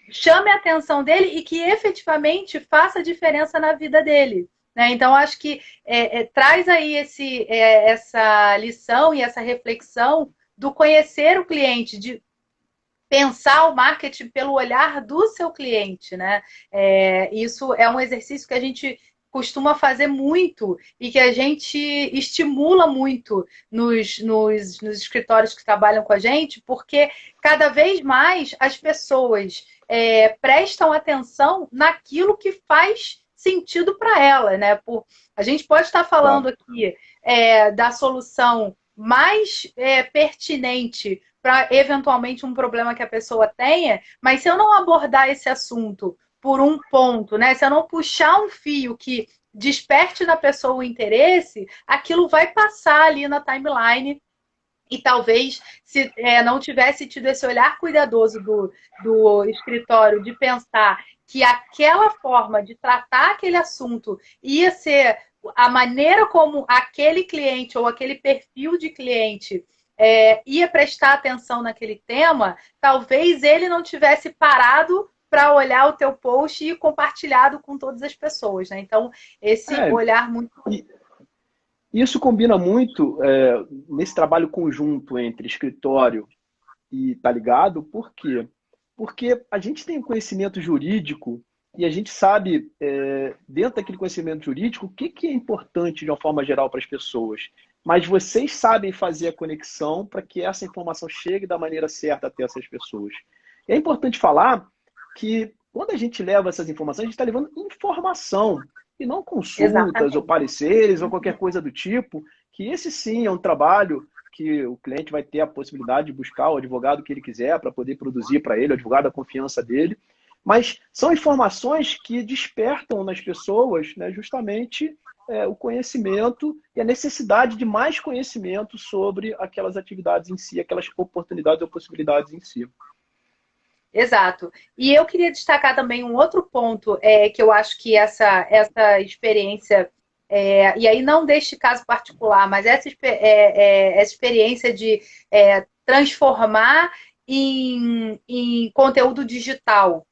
chame a atenção dele e que efetivamente faça diferença na vida dele. Né? Então, acho que traz aí essa lição e essa reflexão do conhecer o cliente, de pensar o marketing pelo olhar do seu cliente. Né? Isso é um exercício que a gente costuma fazer muito e que a gente estimula muito nos escritórios que trabalham com a gente, porque cada vez mais as pessoas prestam atenção naquilo que faz sentido para ela, né? A gente pode estar falando Claro. aqui da solução mais pertinente para eventualmente um problema que a pessoa tenha, mas se eu não abordar esse assunto por um ponto, né? Se eu não puxar um fio que desperte na pessoa o interesse, aquilo vai passar ali na timeline e talvez se não tivesse tido esse olhar cuidadoso do escritório de pensar que aquela forma de tratar aquele assunto ia ser a maneira como aquele cliente ou aquele perfil de cliente ia prestar atenção naquele tema, talvez ele não tivesse parado para olhar o teu post e compartilhado com todas as pessoas, né? Então, esse É, olhar muito... e isso combina muito nesse trabalho conjunto entre escritório e tá ligado, por quê? Porque a gente tem conhecimento jurídico e a gente sabe, dentro daquele conhecimento jurídico, o que que é importante de uma forma geral para as pessoas. Mas vocês sabem fazer a conexão para que essa informação chegue da maneira certa até essas pessoas. E é importante falar que quando a gente leva essas informações, a gente está levando informação e não consultas ou Exatamente. pareceres ou qualquer coisa do tipo, que esse sim é um trabalho que o cliente vai ter a possibilidade de buscar o advogado que ele quiser para poder produzir para ele, o advogado da confiança dele. Mas são informações que despertam nas pessoas, né, justamente o conhecimento e a necessidade de mais conhecimento sobre aquelas atividades em si, aquelas oportunidades ou possibilidades em si. Exato. E eu queria destacar também um outro ponto que eu acho que essa experiência, e aí não deste caso particular, mas essa experiência de transformar em conteúdo digital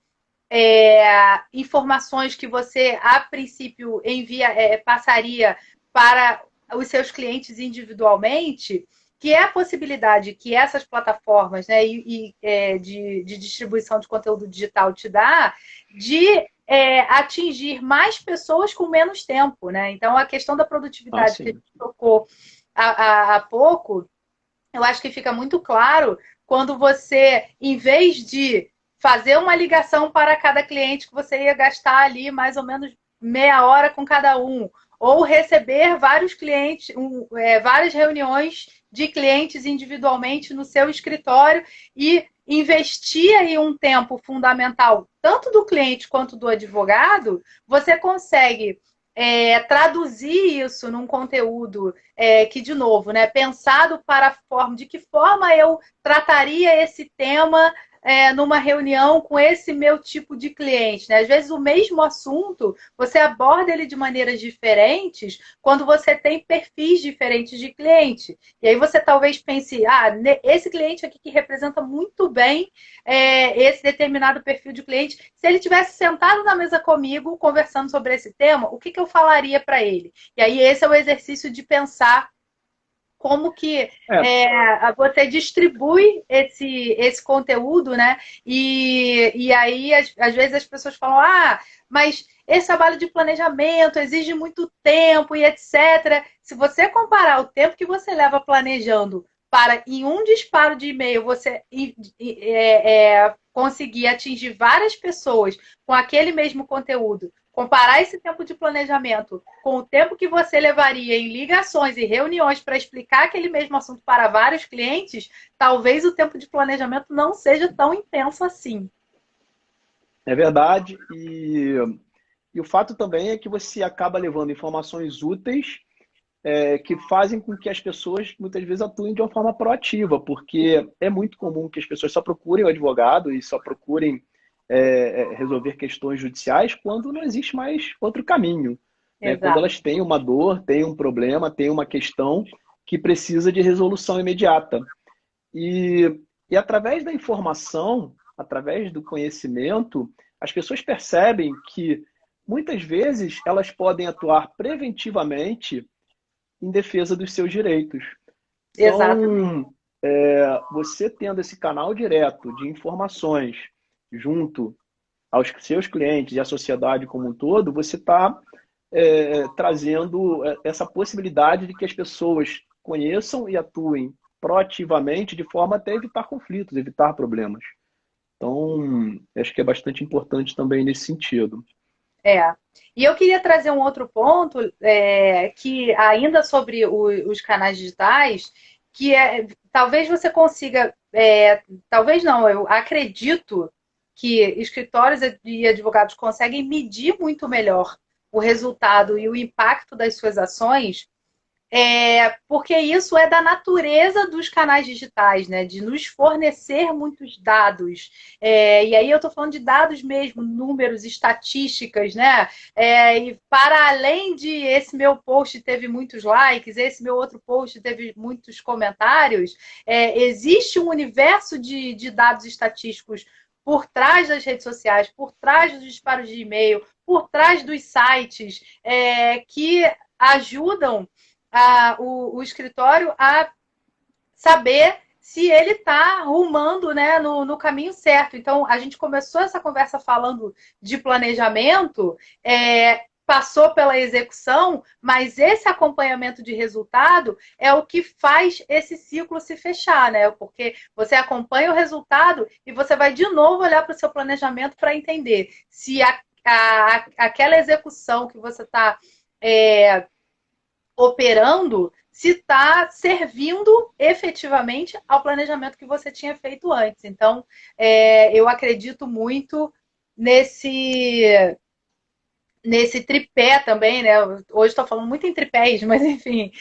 informações que você, a princípio, passaria para os seus clientes individualmente, que é a possibilidade que essas plataformas, né, de distribuição de conteúdo digital te dá de atingir mais pessoas com menos tempo, né? Então, a questão da Ah, produtividade que a sim. gente tocou há pouco, eu acho que fica muito claro quando você, em vez de fazer uma ligação para cada cliente, que você ia gastar ali mais ou menos meia hora com cada um, ou receber vários clientes, várias reuniões de clientes individualmente no seu escritório e investir aí um tempo fundamental, tanto do cliente quanto do advogado, você consegue traduzir isso num conteúdo que, de novo, né, pensado para a forma, de que forma eu trataria esse tema numa reunião com esse meu tipo de cliente, né? Às vezes o mesmo assunto, você aborda ele de maneiras diferentes quando você tem perfis diferentes de cliente. E aí você talvez pense, esse cliente aqui que representa muito bem esse determinado perfil de cliente, se ele tivesse sentado na mesa comigo, conversando sobre esse tema, o que eu falaria para ele? E aí esse é o exercício de pensar como que É, você distribui esse conteúdo, né? E aí, às vezes, as pessoas falam, mas esse trabalho de planejamento exige muito tempo e etc. Se você comparar o tempo que você leva planejando para, em um disparo de e-mail, você conseguir atingir várias pessoas com aquele mesmo conteúdo, comparar esse tempo de planejamento com o tempo que você levaria em ligações e reuniões para explicar aquele mesmo assunto para vários clientes, talvez o tempo de planejamento não seja tão intenso assim. é verdade. E o fato também é que você acaba levando informações úteis que fazem com que as pessoas muitas vezes atuem de uma forma proativa, porque é muito comum que as pessoas só procurem o advogado e só procurem resolver questões judiciais quando não existe mais outro caminho, né? Quando Exato. elas têm uma dor, têm um problema, têm uma questão que precisa de resolução imediata. E através da informação, através do conhecimento, as pessoas percebem que muitas vezes elas podem atuar preventivamente em defesa dos seus direitos. Exatamente. Então, você tendo esse canal direto de informações junto aos seus clientes e à sociedade como um todo, você está trazendo essa possibilidade de que as pessoas conheçam e atuem proativamente de forma até evitar conflitos, evitar problemas. Então, acho que é bastante importante também nesse sentido. É. E eu queria trazer um outro ponto, que ainda sobre os canais digitais, que talvez você consiga talvez não, eu acredito que escritórios e advogados conseguem medir muito melhor o resultado e o impacto das suas ações, porque isso é da natureza dos canais digitais, né? De nos fornecer muitos dados. E aí eu estou falando de dados mesmo, números, estatísticas, né? E para além de esse meu post teve muitos likes, esse meu outro post teve muitos comentários, existe um universo de dados estatísticos por trás das redes sociais, por trás dos disparos de e-mail, por trás dos sites, que ajudam o escritório a saber se ele está rumando, né, no caminho certo. Então, a gente começou essa conversa falando de planejamento, passou pela execução, mas esse acompanhamento de resultado é o que faz esse ciclo se fechar, né? Porque você acompanha o resultado e você vai de novo olhar para o seu planejamento para entender se aquela execução que você está operando se está servindo efetivamente ao planejamento que você tinha feito antes. Então, eu acredito muito nesse tripé também, né? Hoje estou falando muito em tripés, mas enfim,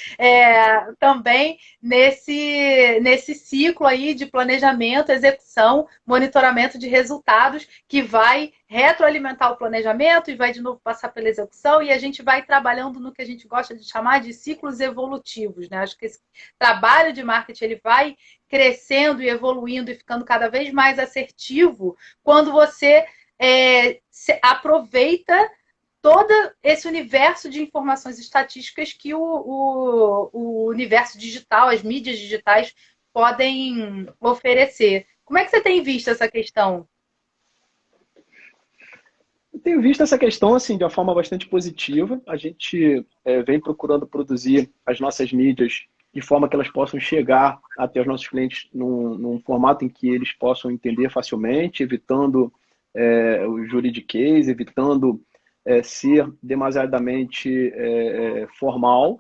também nesse ciclo aí de planejamento, execução, monitoramento de resultados, que vai retroalimentar o planejamento e vai de novo passar pela execução, e a gente vai trabalhando no que a gente gosta de chamar de ciclos evolutivos, né? Acho que esse trabalho de marketing ele vai crescendo e evoluindo e ficando cada vez mais assertivo quando você aproveita todo esse universo de informações estatísticas que o universo digital, as mídias digitais podem oferecer. Como é que você tem visto essa questão? Eu tenho visto essa questão assim de uma forma bastante positiva. A gente vem procurando produzir as nossas mídias de forma que elas possam chegar até os nossos clientes num formato em que eles possam entender facilmente, evitando o juridiquês, evitando ser demasiadamente formal.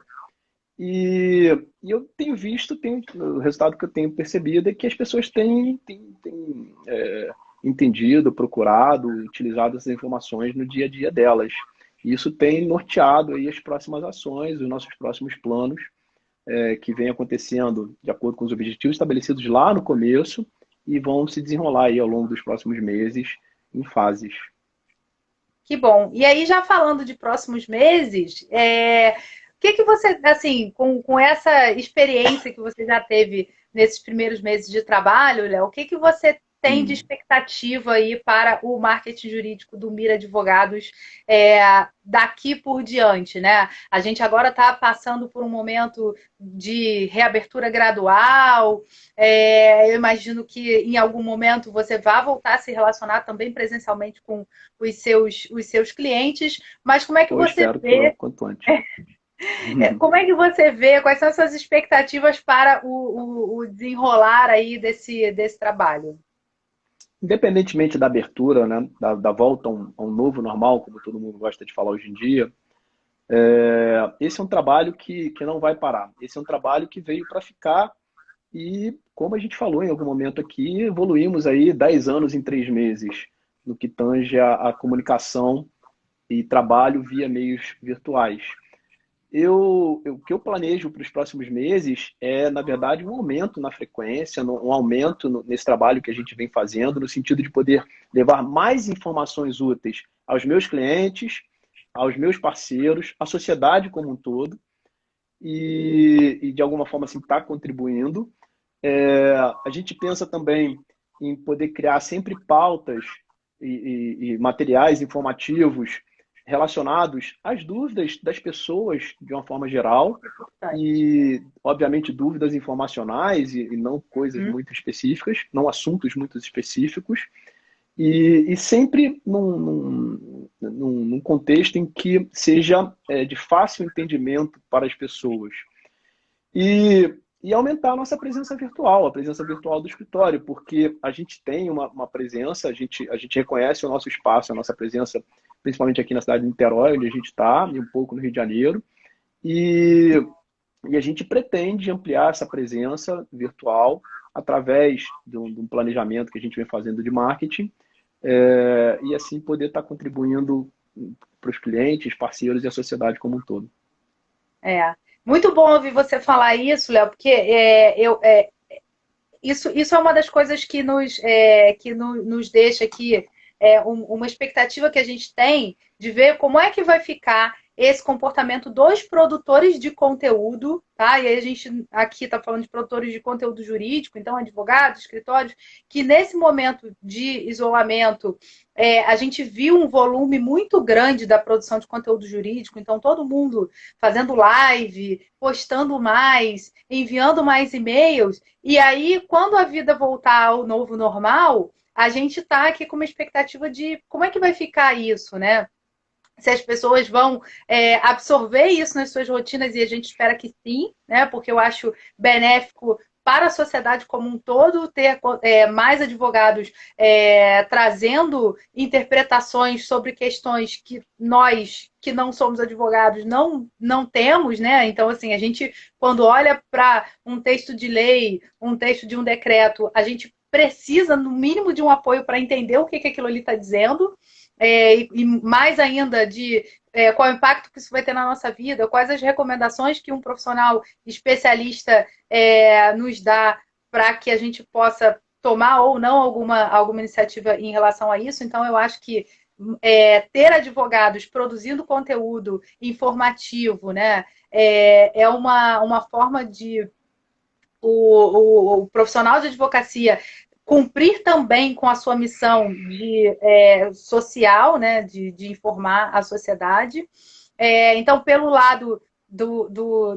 E eu tenho visto, o resultado que eu tenho percebido é que as pessoas têm entendido, procurado, utilizado essas informações no dia a dia delas. E isso tem norteado aí as próximas ações, os nossos próximos planos, que vem acontecendo de acordo com os objetivos estabelecidos lá no começo e vão se desenrolar aí ao longo dos próximos meses em fases. Que bom. E aí, já falando de próximos meses, o que você, assim, com essa experiência que você já teve nesses primeiros meses de trabalho, Léo, o que você tem de Hum. expectativa aí para o marketing jurídico do Mira Advogados daqui por diante, né? A gente agora está passando por um momento de reabertura gradual. Eu imagino que em algum momento você vá voltar a se relacionar também presencialmente com os seus clientes, mas como é que Eu você espero que vê, logo quanto antes. como é que você vê, quais são as suas expectativas para o desenrolar aí desse trabalho? Independentemente da abertura, né, da volta a um novo normal, como todo mundo gosta de falar hoje em dia, esse é um trabalho que não vai parar. Esse é um trabalho que veio para ficar e, como a gente falou em algum momento aqui, evoluímos aí 10 anos em 3 meses no que tange a comunicação e trabalho via meios virtuais. O que eu planejo para os próximos meses é, na verdade, um aumento na frequência, um aumento nesse trabalho que a gente vem fazendo, no sentido de poder levar mais informações úteis aos meus clientes, aos meus parceiros, à sociedade como um todo, e de alguma forma assim está contribuindo. A gente pensa também em poder criar sempre pautas e materiais informativos relacionados às dúvidas das pessoas de uma forma geral e, obviamente, dúvidas informacionais e não coisas Hum? muito específicas, não assuntos muito específicos, e sempre num contexto em que seja de fácil entendimento para as pessoas. E aumentar a nossa presença virtual, a presença virtual do escritório, porque a gente tem uma presença, a gente reconhece o nosso espaço, a nossa presença, principalmente aqui na cidade de Niterói, onde a gente está, e um pouco no Rio de Janeiro, e, e a gente pretende ampliar essa presença virtual através de um planejamento que a gente vem fazendo de marketing, e assim poder estar contribuindo para os clientes, parceiros e a sociedade como um todo. É. Muito bom ouvir você falar isso, Léo, porque isso é uma das coisas que nos deixa aqui, uma expectativa que a gente tem de ver como é que vai ficar esse comportamento dos produtores de conteúdo, tá? E aí a gente aqui está falando de produtores de conteúdo jurídico, então advogados, escritórios, que nesse momento de isolamento a gente viu um volume muito grande da produção de conteúdo jurídico, então todo mundo fazendo live, postando mais, enviando mais e-mails, e aí quando a vida voltar ao novo normal, a gente está aqui com uma expectativa de como é que vai ficar isso, né? Se as pessoas vão absorver isso nas suas rotinas, e a gente espera que sim, né? Porque eu acho benéfico para a sociedade como um todo ter mais advogados trazendo interpretações sobre questões que nós, que não somos advogados, não temos, né? Então, assim, a gente, quando olha para um texto de lei, um texto de um decreto, a gente precisa, no mínimo, de um apoio para entender o que aquilo ali está dizendo. E mais ainda de qual é o impacto que isso vai ter na nossa vida, quais as recomendações que um profissional especialista nos dá para que a gente possa tomar ou não alguma iniciativa em relação a isso. Então, eu acho que ter advogados produzindo conteúdo informativo, né, é uma forma de o profissional de advocacia cumprir também com a sua missão social, né, de informar a sociedade. Então, pelo lado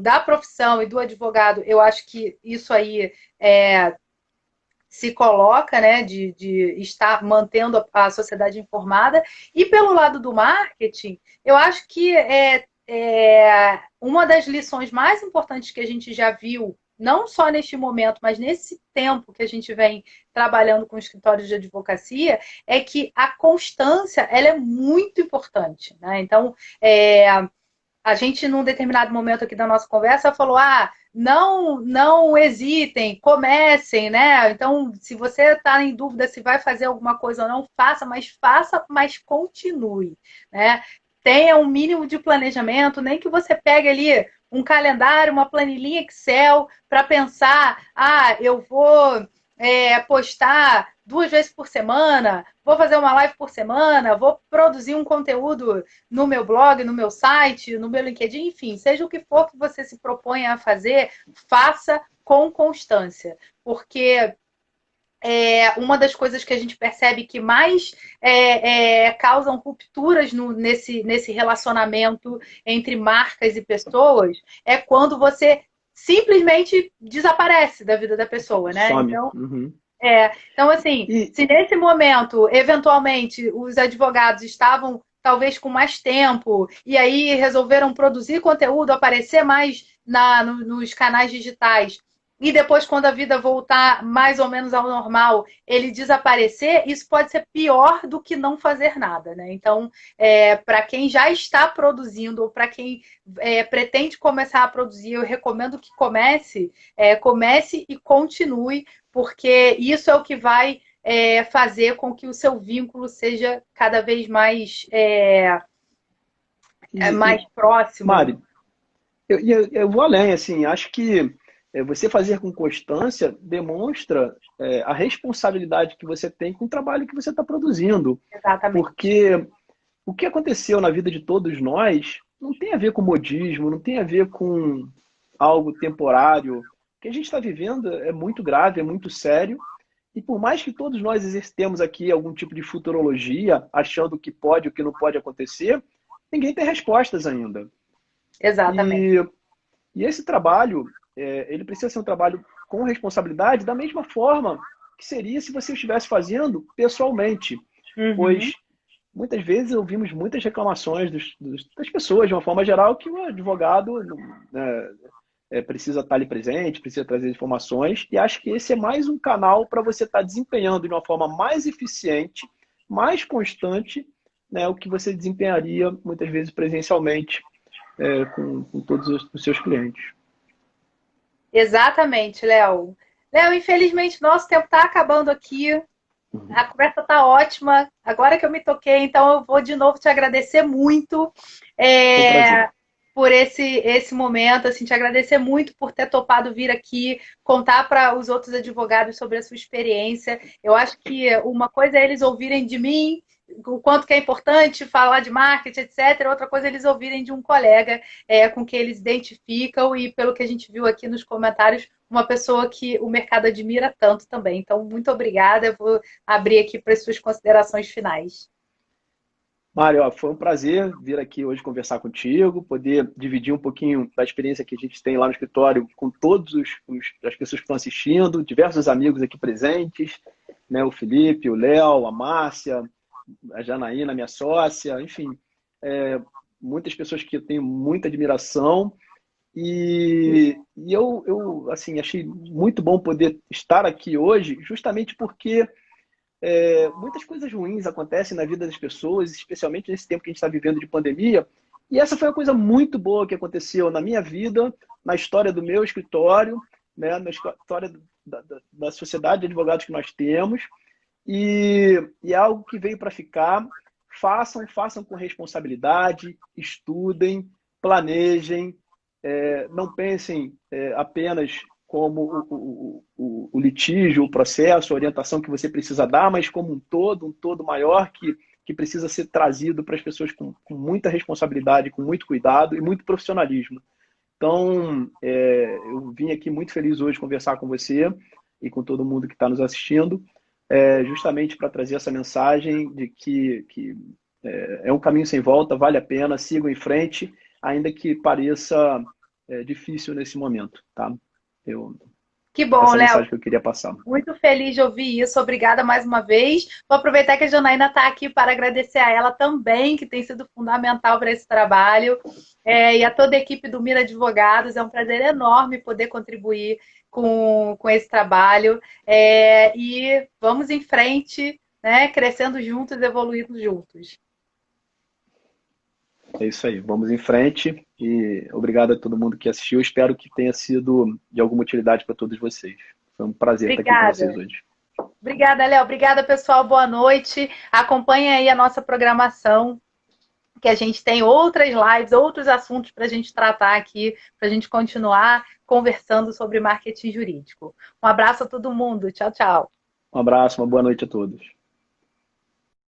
da profissão e do advogado, eu acho que isso aí se coloca, né, de estar mantendo a sociedade informada. E pelo lado do marketing, eu acho que uma das lições mais importantes que a gente já viu, não só neste momento, mas nesse tempo que a gente vem trabalhando com escritórios de advocacia, é que a constância ela é muito importante, né? Então, a gente, num determinado momento aqui da nossa conversa, falou: não hesitem, comecem, né? Então, se você está em dúvida se vai fazer alguma coisa ou não, faça, mas continue, né? Tenha um mínimo de planejamento, nem que você pegue ali um calendário, uma planilhinha Excel para pensar: eu vou postar 2 vezes por semana, vou fazer uma live por semana, vou produzir um conteúdo no meu blog, no meu site, no meu LinkedIn, enfim, seja o que for que você se proponha a fazer, faça com constância, porque uma das coisas que a gente percebe que mais causam rupturas nesse relacionamento entre marcas e pessoas é quando você simplesmente desaparece da vida da pessoa, né? Some. Então, Uhum. então, assim, se nesse momento, eventualmente, os advogados estavam talvez com mais tempo e aí resolveram produzir conteúdo, aparecer mais nos canais digitais, e depois, quando a vida voltar mais ou menos ao normal, ele desaparecer, isso pode ser pior do que não fazer nada, né? Então, para quem já está produzindo ou para quem pretende começar a produzir, eu recomendo que comece e continue, porque isso é o que vai fazer com que o seu vínculo seja cada vez mais próximo. Mari, eu vou além, assim, acho que você fazer com constância demonstra a responsabilidade que você tem com o trabalho que você está produzindo. Exatamente. Porque o que aconteceu na vida de todos nós não tem a ver com modismo, não tem a ver com algo temporário. O que a gente está vivendo é muito grave, é muito sério. E por mais que todos nós exercemos aqui algum tipo de futurologia, achando o que pode e o que não pode acontecer, ninguém tem respostas ainda. Exatamente. E esse trabalho, ele precisa ser um trabalho com responsabilidade da mesma forma que seria se você estivesse fazendo pessoalmente. Uhum. Pois muitas vezes ouvimos muitas reclamações das pessoas, de uma forma geral, que o advogado precisa estar ali presente, precisa trazer informações, e acho que esse é mais um canal para você estar desempenhando de uma forma mais eficiente, mais constante, né, o que você desempenharia muitas vezes presencialmente com todos os seus clientes. Exatamente, Léo. Léo, infelizmente, nosso tempo está acabando aqui. Uhum. A conversa está ótima. Agora que eu me toquei, então eu vou de novo te agradecer muito Foi um prazer. por esse momento, assim, te agradecer muito por ter topado vir aqui contar para os outros advogados sobre a sua experiência. Eu acho que uma coisa é eles ouvirem de mim o quanto que é importante falar de marketing, etc. Outra coisa é eles ouvirem de um colega com quem eles identificam e, pelo que a gente viu aqui nos comentários, uma pessoa que o mercado admira tanto também. Então, muito obrigada. Eu vou abrir aqui para as suas considerações finais. Mário, ó, foi um prazer vir aqui hoje conversar contigo, poder dividir um pouquinho da experiência que a gente tem lá no escritório com todos as pessoas que estão assistindo, diversos amigos aqui presentes, né? O Felipe, o Léo, a Márcia, a Janaína, minha sócia, enfim, muitas pessoas que eu tenho muita admiração e eu assim, achei muito bom poder estar aqui hoje, justamente porque muitas coisas ruins acontecem na vida das pessoas, especialmente nesse tempo que a gente está vivendo de pandemia. E essa foi uma coisa muito boa que aconteceu na minha vida, na história do meu escritório, né, na história da sociedade de advogados que nós temos. E é algo que veio para ficar. Façam com responsabilidade, estudem, planejem, não pensem apenas como o litígio, o processo, a orientação que você precisa dar, mas como um todo maior que precisa ser trazido para as pessoas com muita responsabilidade, com muito cuidado e muito profissionalismo. Então, eu vim aqui muito feliz hoje conversar com você e com todo mundo que está nos assistindo, justamente para trazer essa mensagem de que é um caminho sem volta, vale a pena, sigam em frente, ainda que pareça difícil nesse momento, tá? Eu, Que bom, essa é a Léo. mensagem que eu queria passar. Muito feliz de ouvir isso. Obrigada mais uma vez. Vou aproveitar que a Janaína está aqui para agradecer a ela também, que tem sido fundamental para esse trabalho, e a toda a equipe do Mira Advogados. É um prazer enorme poder contribuir com esse trabalho. E vamos em frente, né? Crescendo juntos, evoluindo juntos. É isso aí, vamos em frente e obrigado a todo mundo que assistiu. Espero que tenha sido de alguma utilidade para todos vocês. Foi um prazer estar aqui com vocês Obrigada. hoje. Obrigada, Léo. Obrigada, pessoal. Boa noite. Acompanhe aí a nossa programação, que a gente tem outras lives, outros assuntos para a gente tratar aqui, para a gente continuar conversando sobre marketing jurídico. Um abraço a todo mundo. Tchau, tchau. Um abraço, uma boa noite a todos.